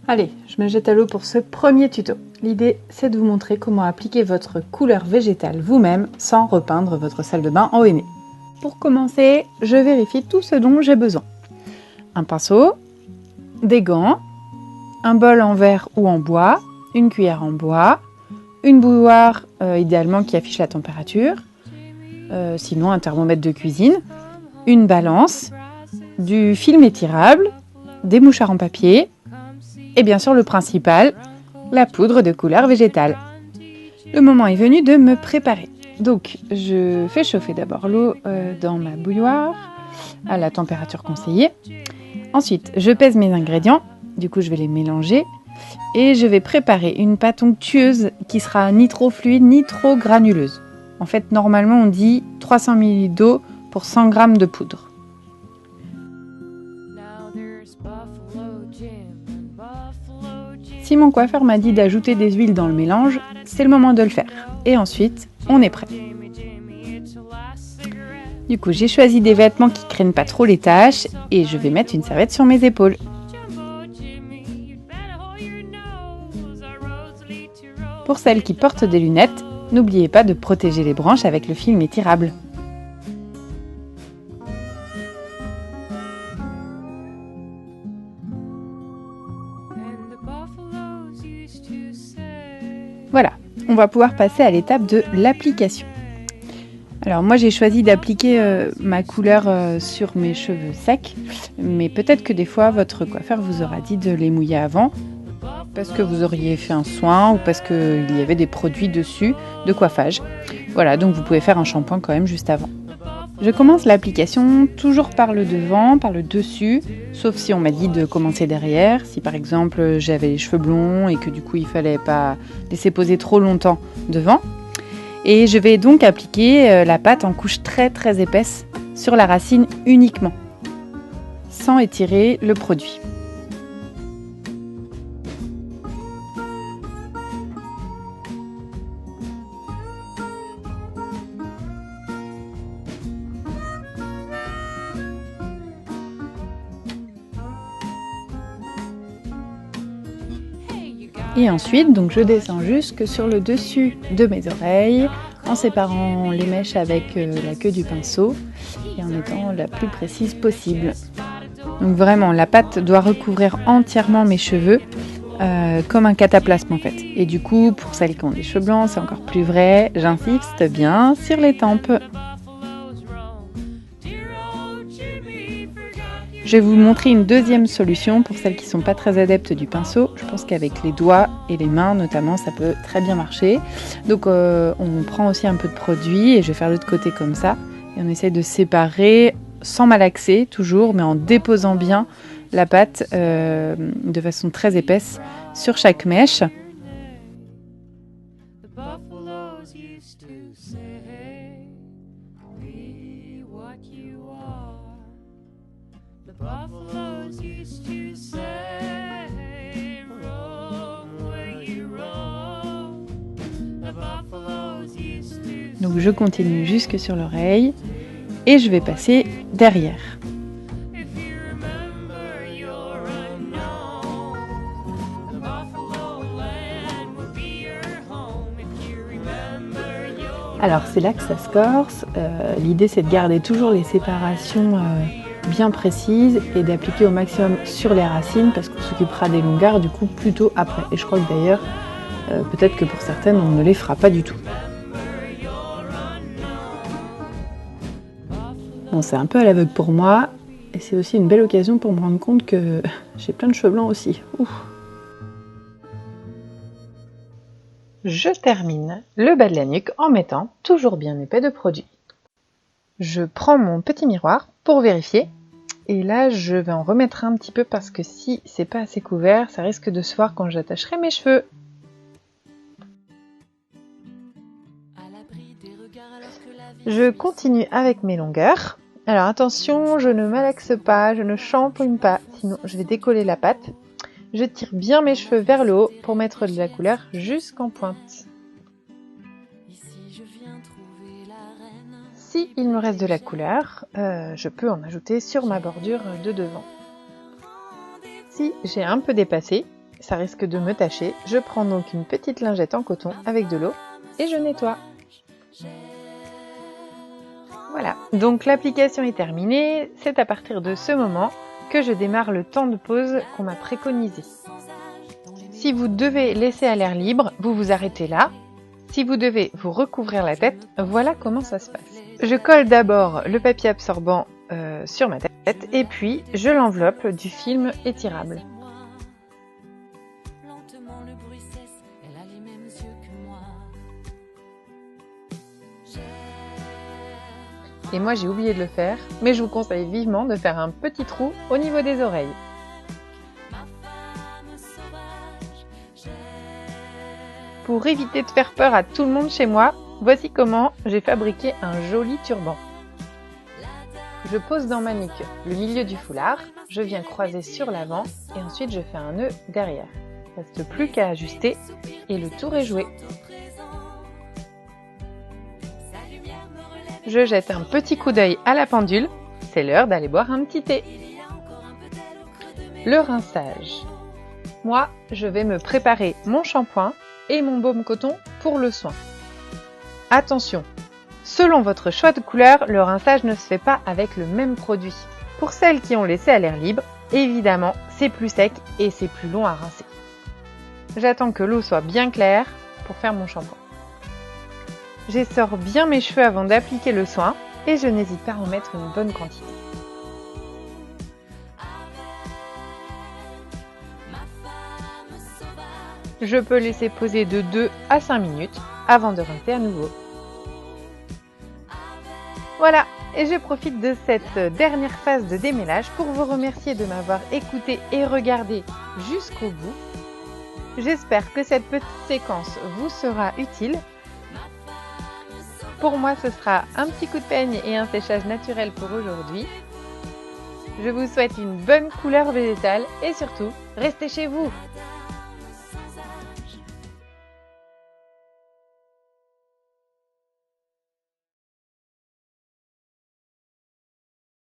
Allez, je me jette à l'eau pour ce premier tuto. L'idée, c'est de vous montrer comment appliquer votre couleur végétale vous-même sans repeindre votre salle de bain en henné. Pour commencer, je vérifie tout ce dont j'ai besoin. Un pinceau, des gants, un bol en verre ou en bois, une cuillère en bois, une bouilloire idéalement qui affiche la température, sinon un thermomètre de cuisine, une balance, du film étirable, des mouchoirs en papier, et bien sûr le principal, la poudre de couleur végétale. Le moment est venu de me préparer. Donc je fais chauffer d'abord l'eau dans ma bouilloire à la température conseillée. Ensuite, je pèse mes ingrédients, du coup je vais les mélanger et je vais préparer une pâte onctueuse qui sera ni trop fluide ni trop granuleuse. En fait, normalement on dit 300 ml d'eau pour 100 g de poudre. Si mon coiffeur m'a dit d'ajouter des huiles dans le mélange, c'est le moment de le faire. Et ensuite, on est prêt. Du coup, j'ai choisi des vêtements qui ne craignent pas trop les taches et je vais mettre une serviette sur mes épaules. Pour celles qui portent des lunettes, n'oubliez pas de protéger les branches avec le film étirable. Voilà, on va pouvoir passer à l'étape de l'application. Alors moi j'ai choisi d'appliquer ma couleur sur mes cheveux secs, mais peut-être que des fois votre coiffeur vous aura dit de les mouiller avant, parce que vous auriez fait un soin ou parce qu'il y avait des produits dessus de coiffage. Voilà, donc vous pouvez faire un shampoing quand même juste avant. Je commence l'application toujours par le devant, par le dessus, sauf si on m'a dit de commencer derrière. Si par exemple j'avais les cheveux blonds et que du coup il fallait pas laisser poser trop longtemps devant. Et je vais donc appliquer la pâte en couche très très épaisse sur la racine uniquement, sans étirer le produit. Et ensuite, donc je descends jusque sur le dessus de mes oreilles en séparant les mèches avec la queue du pinceau et en étant la plus précise possible. Donc vraiment, la pâte doit recouvrir entièrement mes cheveux comme un cataplasme en fait. Et du coup, pour celles qui ont des cheveux blancs, c'est encore plus vrai, j'insiste bien sur les tempes. Je vais vous montrer une deuxième solution pour celles qui ne sont pas très adeptes du pinceau. Je pense qu'avec les doigts et les mains notamment, ça peut très bien marcher. Donc on prend aussi un peu de produit et je vais faire l'autre côté comme ça. Et on essaie de séparer sans malaxer toujours, mais en déposant bien la pâte de façon très épaisse sur chaque mèche. Donc je continue jusque sur l'oreille et je vais passer derrière. Alors c'est là que ça se corse. L'idée c'est de garder toujours les séparations bien précises et d'appliquer au maximum sur les racines parce qu'on s'occupera des longueurs du coup plutôt après. Et je crois que d'ailleurs peut-être que pour certaines on ne les fera pas du tout. Bon, c'est un peu à l'aveugle pour moi et c'est aussi une belle occasion pour me rendre compte que j'ai plein de cheveux blancs aussi. Ouf. Je termine le bas de la nuque en mettant toujours bien épais de produit. Je prends mon petit miroir pour vérifier et là je vais en remettre un petit peu parce que si c'est pas assez couvert, ça risque de se voir quand j'attacherai mes cheveux. Je continue avec mes longueurs. Alors attention, je ne malaxe pas, je ne shampooine pas, sinon je vais décoller la pâte. Je tire bien mes cheveux vers le haut pour mettre de la couleur jusqu'en pointe. Si il me reste de la couleur, je peux en ajouter sur ma bordure de devant. Si j'ai un peu dépassé, ça risque de me tacher. Je prends donc une petite lingette en coton avec de l'eau et je nettoie. Voilà, donc l'application est terminée. C'est à partir de ce moment que je démarre le temps de pause qu'on m'a préconisé. Si vous devez laisser à l'air libre, vous vous arrêtez là. Si vous devez vous recouvrir la tête, voilà comment ça se passe. Je colle d'abord le papier absorbant sur ma tête et puis je l'enveloppe du film étirable. Et moi j'ai oublié de le faire, mais je vous conseille vivement de faire un petit trou au niveau des oreilles. Pour éviter de faire peur à tout le monde chez moi, voici comment j'ai fabriqué un joli turban. Je pose dans ma nuque le milieu du foulard, je viens croiser sur l'avant et ensuite je fais un nœud derrière. Il ne reste plus qu'à ajuster et le tour est joué. Je jette un petit coup d'œil à la pendule, c'est l'heure d'aller boire un petit thé. Le rinçage. Moi, je vais me préparer mon shampoing et mon baume coton pour le soin. Attention, selon votre choix de couleur, le rinçage ne se fait pas avec le même produit. Pour celles qui ont laissé à l'air libre, évidemment, c'est plus sec et c'est plus long à rincer. J'attends que l'eau soit bien claire pour faire mon shampoing. J'essore bien mes cheveux avant d'appliquer le soin et je n'hésite pas à en mettre une bonne quantité. Je peux laisser poser de 2 à 5 minutes avant de rincer à nouveau. Voilà, et je profite de cette dernière phase de démêlage pour vous remercier de m'avoir écouté et regardé jusqu'au bout. J'espère que cette petite séquence vous sera utile. Pour moi, ce sera un petit coup de peigne et un séchage naturel pour aujourd'hui. Je vous souhaite une bonne couleur végétale et surtout, restez chez vous!